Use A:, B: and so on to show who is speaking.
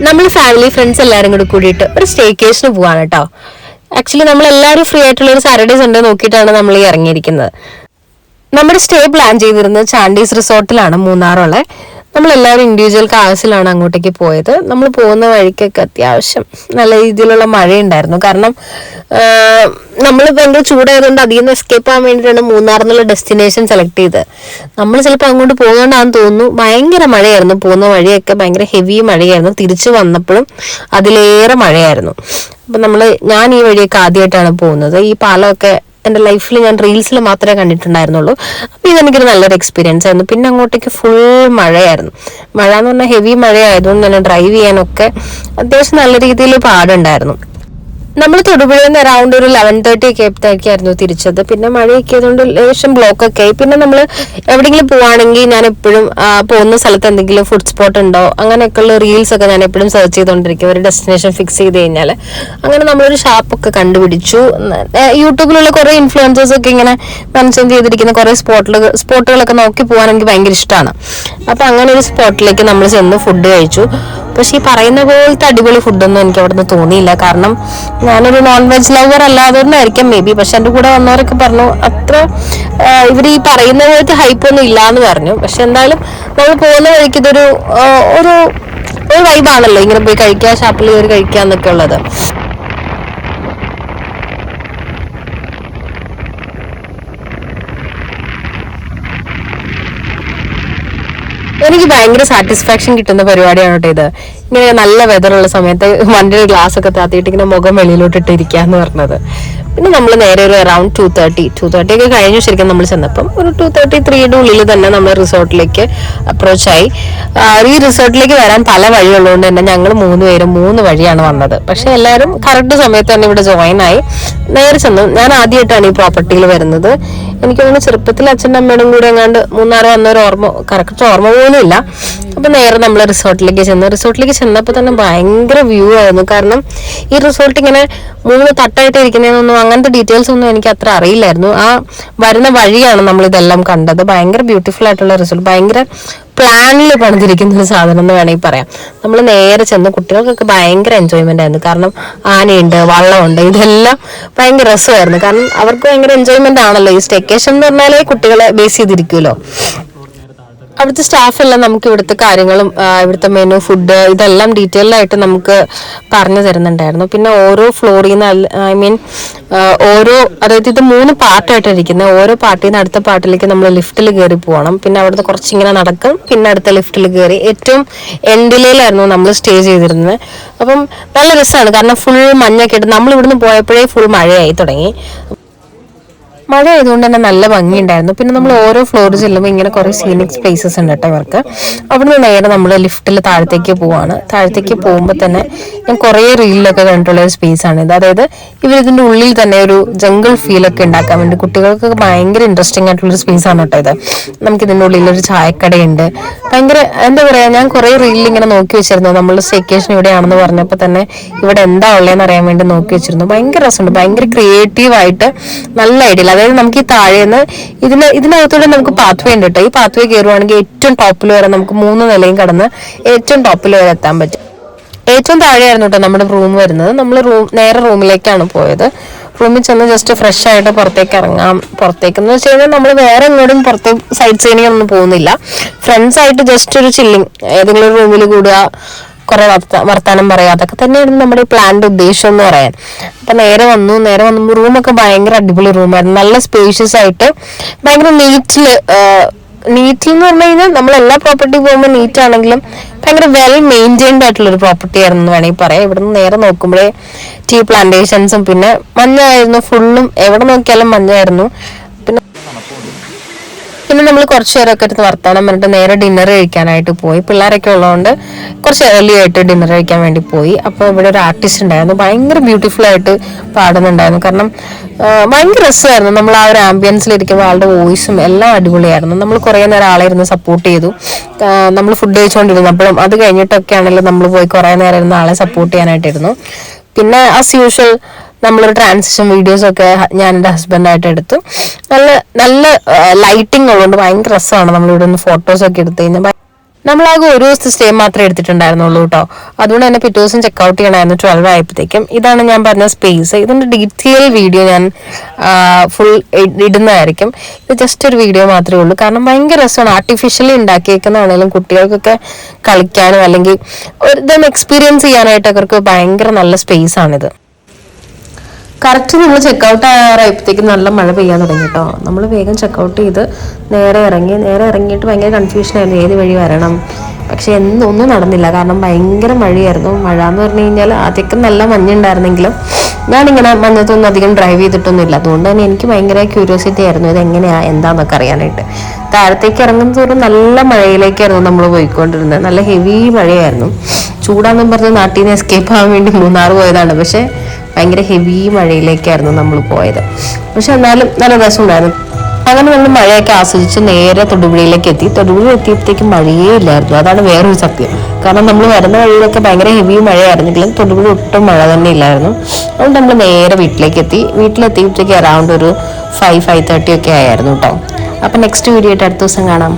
A: നമ്മൾ family friends എല്ലാവരും കൂടി കൂടിയിട്ട് ഒരു സ്റ്റേക്കേഷന് പോവാണ് കേട്ടോ. ആക്ച്വലി നമ്മൾ എല്ലാവരും ഫ്രീ ആയിട്ടുള്ള ഒരു സാറ്റർഡേ സൺഡേ നോക്കിയിട്ടാണ് നമ്മൾ ഈ ഇറങ്ങിയിരിക്കുന്നത്. നമ്മുടെ സ്റ്റേ പ്ലാൻ ചെയ്തിരുന്നത് ചാൻഡീസ് റിസോർട്ടിലാണ്, മൂന്നാറുള്ള. നമ്മളെല്ലാവരും ഇൻഡിവിജ്വൽ കാഴ്സിലാണ് അങ്ങോട്ടേക്ക് പോയത്. നമ്മൾ പോകുന്ന വഴിക്കൊക്കെ അത്യാവശ്യം നല്ല രീതിയിലുള്ള മഴയുണ്ടായിരുന്നു. കാരണം നമ്മൾ ഭയങ്കര ചൂടായതുകൊണ്ട് അതിൽ നിന്ന് എസ്കേപ്പ് ആകാൻ വേണ്ടിയിട്ടാണ് മൂന്നാർ എന്നുള്ള ഡെസ്റ്റിനേഷൻ സെലക്ട് ചെയ്തത്. നമ്മൾ ചിലപ്പോൾ അങ്ങോട്ട് പോകുന്നതുകൊണ്ടാണെന്ന് തോന്നുന്നു. ഭയങ്കര മഴയായിരുന്നു, പോകുന്ന വഴിയൊക്കെ ഭയങ്കര ഹെവി മഴയായിരുന്നു. തിരിച്ചു വന്നപ്പോഴും അതിലേറെ മഴയായിരുന്നു. അപ്പം ഞാൻ ഈ വഴിയൊക്കെ ആദ്യമായിട്ടാണ് പോകുന്നത്. ഈ പാലമൊക്കെ എൻ്റെ ലൈഫിൽ ഞാൻ റീൽസിൽ മാത്രമേ കണ്ടിട്ടുണ്ടായിരുന്നുള്ളൂ. അപ്പോൾ ഇതെനിക്കൊരു നല്ലൊരു എക്സ്പീരിയൻസ് ആയിരുന്നു. പിന്നെ അങ്ങോട്ടേക്ക് ഫുൾ മഴയായിരുന്നു. മഴ എന്ന് പറഞ്ഞാൽ ഹെവി മഴയായതുകൊണ്ട് തന്നെ ഡ്രൈവ് ചെയ്യാനൊക്കെ അത്യാവശ്യം നല്ല രീതിയിൽ പാടുണ്ടായിരുന്നു. നമ്മൾ തൊടുപുഴയിൽ നിന്ന് അറൗണ്ട് ഒരു 11:30 ഒക്കെ ആയപ്പോഴത്തേക്കായിരുന്നു തിരിച്ചത്. പിന്നെ മഴയൊക്കെ ആയതുകൊണ്ട് ലേശം ബ്ലോക്കൊക്കെ ആയി. പിന്നെ നമ്മൾ എവിടെയെങ്കിലും പോവാണെങ്കിൽ ഞാൻ എപ്പോഴും പോകുന്ന സ്ഥലത്ത് എന്തെങ്കിലും ഫുഡ് സ്പോട്ട് ഉണ്ടോ അങ്ങനെയൊക്കെയുള്ള റീൽസ് ഒക്കെ ഞാൻ എപ്പോഴും സെർച്ച് ചെയ്തുകൊണ്ടിരിക്കും, ഒരു ഡെസ്റ്റിനേഷൻ ഫിക്സ് ചെയ്ത് കഴിഞ്ഞാൽ. അങ്ങനെ നമ്മളൊരു ഷാപ്പൊക്കെ കണ്ടുപിടിച്ചു. യൂട്യൂബിലുള്ള കുറേ ഇൻഫ്ലുവൻസേഴ്സ് ഒക്കെ ഇങ്ങനെ മെൻഷൻ ചെയ്തിരിക്കുന്ന കുറേ സ്പോട്ടുകളൊക്കെ നോക്കി പോകാൻ എനിക്ക് ഭയങ്കര ഇഷ്ടമാണ്. അപ്പം അങ്ങനെ ഒരു സ്പോട്ടിലേക്ക് നമ്മൾ ചെന്ന് ഫുഡ് കഴിച്ചു. പക്ഷെ ഈ പറയുന്ന പോലത്തെ അടിപൊളി ഫുഡൊന്നും എനിക്ക് അവിടെ നിന്ന് തോന്നിയില്ല. കാരണം ഞാനൊരു നോൺ വെജ് ലവർ അല്ലാതുകൊണ്ടായിരിക്കാം മേ ബി. പക്ഷെ എൻ്റെ കൂടെ വന്നവരൊക്കെ പറഞ്ഞു അത്ര ഇവർ ഈ പറയുന്ന പോലത്തെ ഹൈപ്പൊന്നും ഇല്ലാന്ന് പറഞ്ഞു. പക്ഷെ എന്തായാലും നമ്മൾ പോകുന്ന വഴിക്ക് ഇതൊരു ഒരു വൈബാണല്ലോ ഇങ്ങനെ പോയി കഴിക്കുക, ഷാപ്പിൽ കയറി കഴിക്കുക എന്നൊക്കെ ഉള്ളത്. എനിക്ക് ഭയങ്കര സാറ്റിസ്ഫാക്ഷൻ കിട്ടുന്ന പരിപാടിയാണ് കേട്ടോ ഇത്. ഇങ്ങനെ നല്ല വെതറുള്ള സമയത്ത് വണ്ടിയുടെ ഗ്ലാസ് ഒക്കെ താത്തിയിട്ട് ഇങ്ങനെ മുഖം വെളിയിലോട്ടിട്ട് ഇരിക്കുക എന്ന് പറഞ്ഞത്. പിന്നെ നമ്മൾ നേരെ ഒരു അറൗണ്ട് 2:30 ഒക്കെ കഴിഞ്ഞു ശരിക്കും നമ്മൾ ചെന്നപ്പം. ഒരു 2:33 ഉള്ളിൽ തന്നെ നമ്മൾ റിസോർട്ടിലേക്ക് അപ്രോച്ച് ആയി. ഈ റിസോർട്ടിലേക്ക് വരാൻ പല വഴിയുള്ളതുകൊണ്ട് തന്നെ ഞങ്ങൾ 3 പേരും 3 വഴിയാണ് വന്നത്. പക്ഷെ എല്ലാവരും കറക്റ്റ് സമയത്ത് തന്നെ ഇവിടെ ജോയിൻ ആയി നേരെ ചെന്നു. ഞാൻ ആദ്യമായിട്ടാണ് ഈ പ്രോപ്പർട്ടിയിൽ വരുന്നത്. എനിക്കൊന്ന് ചെറുപ്പത്തിൽ അച്ഛൻ്റെ അമ്മയോടും കൂടെ എങ്ങാണ്ട് മൂന്നാറ് വന്നൊരു കറക്റ്റ് ഓർമ്മ പോലും ഇല്ല. അപ്പൊ നേരെ നമ്മൾ റിസോർട്ടിലേക്ക് ചെന്നപ്പോൾ തന്നെ ഭയങ്കര വ്യൂ ആയിരുന്നു. കാരണം ഈ റിസോർട്ട് ഇങ്ങനെ 3 തട്ടായിട്ട് ഇരിക്കുന്നതെന്നൊന്നും അങ്ങനത്തെ ഡീറ്റെയിൽസ് ഒന്നും എനിക്ക് അത്ര അറിയില്ലായിരുന്നു. ആ വരുന്ന വഴിയാണ് നമ്മൾ ഇതെല്ലാം കണ്ടത്. ഭയങ്കര ബ്യൂട്ടിഫുൾ ആയിട്ടുള്ള റിസോർട്ട്, ഭയങ്കര പ്ലാനിൽ പണിതിരിക്കുന്ന ഒരു സാധനം എന്ന് വേണമെങ്കിൽ പറയാം. നമ്മൾ നേരെ ചെന്ന് കുട്ടികൾക്കൊക്കെ ഭയങ്കര എൻജോയ്മെന്റ് ആയിരുന്നു. കാരണം ആനയുണ്ട്, വള്ളമുണ്ട്, ഇതെല്ലാം ഭയങ്കര രസമായിരുന്നു. കാരണം അവർക്ക് ഭയങ്കര എൻജോയ്മെന്റ് ആണല്ലോ ഈ സ്റ്റേക്കേഷൻ എന്ന് പറഞ്ഞാലേ കുട്ടികളെ ബേസ് ചെയ്തിരിക്കുമല്ലോ. അവിടുത്തെ സ്റ്റാഫെല്ലാം നമുക്ക് ഇവിടുത്തെ കാര്യങ്ങളും ഇവിടുത്തെ മെനു, ഫുഡ് ഇതെല്ലാം ഡീറ്റെയിൽ ആയിട്ട് നമുക്ക് പറഞ്ഞു തരുന്നുണ്ടായിരുന്നു. പിന്നെ ഓരോ ഫ്ലോറിൽ നിന്ന് അതായത് ഇത് 3 പാർട്ടായിട്ടാണ് ഇരിക്കുന്നത്. ഓരോ പാർട്ടിൽ നിന്ന് അടുത്ത പാർട്ടിലേക്ക് നമ്മൾ ലിഫ്റ്റിൽ കയറി പോകണം. പിന്നെ അവിടുത്തെ കുറച്ചിങ്ങനെ നടക്കും, പിന്നെ അടുത്ത ലിഫ്റ്റിൽ കയറി ഏറ്റവും എൻഡിലായിരുന്നു നമ്മൾ സ്റ്റേ ചെയ്തിരുന്നത്. അപ്പം നല്ല രസമാണ്. കാരണം ഫുൾ മഞ്ഞൊക്കെ ഇട്ട് നമ്മൾ ഇവിടുന്ന് പോയപ്പോഴേ ഫുൾ മഴയായി തുടങ്ങി. മഴ ആയതുകൊണ്ട് തന്നെ നല്ല ഭംഗിയുണ്ടായിരുന്നു. പിന്നെ നമ്മൾ ഓരോ ഫ്ലോറിൽ ചെല്ലുമ്പോൾ ഇങ്ങനെ കുറേ സീനിക് സ്പേസസ് ഉണ്ട് കേട്ടോ ഇവർക്ക്. അവിടുന്ന് നേരെ നമ്മൾ ലിഫ്റ്റിൽ താഴത്തേക്ക് പോവാണ്. താഴത്തേക്ക് പോകുമ്പോൾ തന്നെ ഞാൻ കുറേ റീലിലൊക്കെ കണ്ടിട്ടുള്ള ഒരു സ്പേസ് ആണ് ഇത്. അതായത് ഇവരിതിൻ്റെ ഉള്ളിൽ തന്നെ ഒരു ജംഗിൾ ഫീലൊക്കെ ഉണ്ടാക്കാൻ വേണ്ടി കുട്ടികൾക്ക് ഭയങ്കര ഇൻട്രസ്റ്റിംഗ് ആയിട്ടുള്ളൊരു സ്പേസ് ആണ് കേട്ടോ ഇത്. നമുക്കിതിൻ്റെ ഉള്ളിൽ ഒരു ചായക്കടയുണ്ട്. ഭയങ്കര എന്താ പറയുക, ഞാൻ കുറേ റീലിൽ ഇങ്ങനെ നോക്കി വെച്ചിരുന്നു. നമ്മൾ സ്റ്റേക്കേഷൻ ഇവിടെയാണെന്ന് പറഞ്ഞപ്പോൾ തന്നെ ഇവിടെ എന്താ ഉള്ളതെന്ന് അറിയാൻ വേണ്ടി നോക്കി വെച്ചിരുന്നു. ഭയങ്കര രസമുണ്ട്, ഭയങ്കര ക്രിയേറ്റീവായിട്ട് നല്ല ഐഡിയ. അതായത് നമുക്ക് ഈ താഴേന്ന് ഇതിനകത്തൂടെ നമുക്ക് പാത്വേ ഉണ്ട് കേട്ടോ. ഈ പാത്വേ കയറുവാണെങ്കിൽ ഏറ്റവും ടോപ്പിൽ വരെ നമുക്ക് 3 നിലയും കടന്ന് ഏറ്റവും ടോപ്പിൽ വരെ എത്താൻ പറ്റും. ഏറ്റവും താഴെയായിരുന്നു കേട്ടോ നമ്മുടെ റൂം വരുന്നത്. നമ്മൾ നേരെ റൂമിലേക്കാണ് പോയത്. റൂമിൽ ചെന്ന് ജസ്റ്റ് ഫ്രഷ് ആയിട്ട് പുറത്തേക്ക് ഇറങ്ങാം. പുറത്തേക്കെന്ന് വെച്ച് കഴിഞ്ഞാൽ നമ്മൾ വേറെ എങ്ങോട്ടും പുറത്തേക്ക് സൈഡ് സീനിങ് ഒന്നും പോകുന്നില്ല. ഫ്രണ്ട്സ് ആയിട്ട് ജസ്റ്റ് ഒരു ചില്ലിങ്, ഏതെങ്കിലും ഒരു റൂമിൽ കൂടുക, കുറെ വർത്താനം പറയാം, അതൊക്കെ തന്നെയായിരുന്നു നമ്മുടെ ഈ പ്ലാന്റെ ഉദ്ദേശം എന്ന് പറയാൻ. അപ്പൊ നേരെ വന്നു റൂമൊക്കെ ഭയങ്കര അടിപൊളി റൂമായിരുന്നു. നല്ല സ്പേഷ്യസ് ആയിട്ട് ഭയങ്കര നീറ്റിൽ എന്ന് പറഞ്ഞു കഴിഞ്ഞാൽ നമ്മൾ എല്ലാ പ്രോപ്പർട്ടി പോകുമ്പോൾ നീറ്റ് ആണെങ്കിലും ഭയങ്കര വെൽ മെയിൻറ്റൈൻഡ് ആയിട്ടുള്ള ഒരു പ്രോപ്പർട്ടി ആയിരുന്നു എന്ന് വേണമെങ്കിൽ പറയാം. ഇവിടുന്ന് നേരെ നോക്കുമ്പോഴേ ടീ പ്ലാന്റേഷൻസും പിന്നെ മഞ്ഞായിരുന്നു. ഫുള്ളും എവിടെ നോക്കിയാലും മഞ്ഞായിരുന്നു. പിന്നെ നമ്മൾ കുറച്ച് നേരമൊക്കെ എടുത്ത് വർത്താനം പറഞ്ഞിട്ട് നേരെ ഡിന്നർ കഴിക്കാനായിട്ട് പോയി. പിള്ളേരൊക്കെ ഉള്ളതുകൊണ്ട് കുറച്ച് ഏർലി ആയിട്ട് ഡിന്നർ കഴിക്കാൻ വേണ്ടി പോയി. അപ്പോൾ ഇവിടെ ഒരു ആർട്ടിസ്റ്റ് ഉണ്ടായിരുന്നു, ഭയങ്കര ബ്യൂട്ടിഫുൾ ആയിട്ട് പാടുന്നുണ്ടായിരുന്നു. കാരണം ഭയങ്കര രസമായിരുന്നു. നമ്മൾ ആ ഒരു ആംബിയൻസിലിരിക്കുമ്പോൾ ആളുടെ വോയിസും എല്ലാം അടിപൊളിയായിരുന്നു. നമ്മൾ കുറേ നേരം ആളെ ഇരുന്ന് സപ്പോർട്ട് ചെയ്തു. നമ്മൾ ഫുഡ് കഴിച്ചുകൊണ്ടിരുന്നപ്പോഴും അത് കഴിഞ്ഞിട്ടൊക്കെ ആണെങ്കിലും നമ്മൾ പോയി കുറേ നേരം ഇരുന്ന് ആളെ സപ്പോർട്ട് ചെയ്യാനായിട്ടിരുന്നു. പിന്നെ ആസ് യൂഷ്വൽ നമ്മളൊരു ട്രാൻസിഷൻ വീഡിയോസ് ഒക്കെ ഞാൻ എൻ്റെ ഹസ്ബൻഡായിട്ട് എടുത്തു. നല്ല നല്ല ലൈറ്റിംഗ് ഉള്ളതുകൊണ്ട് ഭയങ്കര രസമാണ് നമ്മളിവിടെ നിന്ന് ഫോട്ടോസൊക്കെ എടുത്തു കഴിഞ്ഞാൽ. നമ്മളാകെ ഒരു ദിവസത്തെ സ്റ്റേ മാത്രമേ എടുത്തിട്ടുണ്ടായിരുന്നുള്ളൂ കേട്ടോ. അതുകൊണ്ട് തന്നെ പിറ്റേ ദിവസം ചെക്കൗട്ട് ചെയ്യണമായിരുന്നു 12 ആയപ്പോഴത്തേക്കും. ഇതാണ് ഞാൻ പറഞ്ഞ സ്പേസ്. ഇതിന്റെ ഡീറ്റെയിൽ വീഡിയോ ഞാൻ ഫുൾ ഇടുന്നതായിരിക്കും. ഇത് ജസ്റ്റ് ഒരു വീഡിയോ മാത്രമേ ഉള്ളൂ. കാരണം ഭയങ്കര രസമാണ്. ആർട്ടിഫിഷ്യലി ഉണ്ടാക്കിയേക്കുന്നതാണെങ്കിലും കുട്ടികൾക്കൊക്കെ കളിക്കാനും അല്ലെങ്കിൽ ഇതൊന്ന് എക്സ്പീരിയൻസ് ചെയ്യാനായിട്ട് അവർക്ക് ഭയങ്കര നല്ല സ്പേസ് ആണിത്. കറക്റ്റ് നമ്മൾ ചെക്കൗട്ട് ആയപ്പോഴത്തേക്കും നല്ല മഴ പെയ്യാൻ തുടങ്ങി കേട്ടോ. നമ്മൾ വേഗം ചെക്കൗട്ട് ചെയ്ത് നേരെ ഇറങ്ങിയിട്ട് ഭയങ്കര കൺഫ്യൂഷനായിരുന്നു ഏത് വഴി വരണം. പക്ഷെ ഒന്നും നടന്നില്ല. കാരണം ഭയങ്കര മഴയായിരുന്നു. മഴ എന്ന് പറഞ്ഞു കഴിഞ്ഞാൽ ആദ്യമൊക്കെ നല്ല മഞ്ഞുണ്ടായിരുന്നെങ്കിലും ഞാനിങ്ങനെ മഞ്ഞത്തൊന്നും അധികം ഡ്രൈവ് ചെയ്തിട്ടൊന്നുമില്ല. അതുകൊണ്ട് തന്നെ എനിക്ക് ഭയങ്കര ക്യൂരിയോസിറ്റി ആയിരുന്നു ഇത് എങ്ങനെയാ എന്താന്നൊക്കെ അറിയാനായിട്ട്. താഴത്തേക്ക് ഇറങ്ങുന്ന തോറും നല്ല മഴയിലേക്കായിരുന്നു നമ്മൾ പോയിക്കൊണ്ടിരുന്നത്. നല്ല ഹെവി മഴയായിരുന്നു. ചൂടാന്നും പറഞ്ഞ് നാട്ടിൽ നിന്ന് എസ്കേപ്പ് ആവാൻ വേണ്ടി മൂന്നാർ പോയതാണ്. പക്ഷെ ഭയങ്കര ഹെവി മഴയിലേക്കായിരുന്നു നമ്മൾ പോയത്. പക്ഷെ എന്നാലും നല്ല രസമുണ്ടായിരുന്നു. അങ്ങനെ നമ്മൾ മഴയൊക്കെ ആസ്വദിച്ച് നേരെ തൊടുപുഴയിലേക്ക് എത്തി. തൊടുപുഴ എത്തിയപ്പോഴത്തേക്കും മഴയേ ഇല്ലായിരുന്നു. അതാണ് വേറൊരു സത്യം. കാരണം നമ്മൾ വരുന്ന വഴിയിലൊക്കെ ഭയങ്കര ഹെവി മഴയായിരുന്നെങ്കിലും തൊടുപുഴ ഒട്ടും മഴ തന്നെ ഇല്ലായിരുന്നു. അതുകൊണ്ട് നമ്മൾ നേരെ വീട്ടിലേക്ക് എത്തി. വീട്ടിലെത്തിയപ്പോഴത്തേക്ക് അറൗണ്ട് ഒരു 5-5:30 ഒക്കെ ആയിരുന്നു കേട്ടോ. അപ്പം നെക്സ്റ്റ് വീഡിയോ ആയിട്ട് അടുത്ത ദിവസം കാണാം.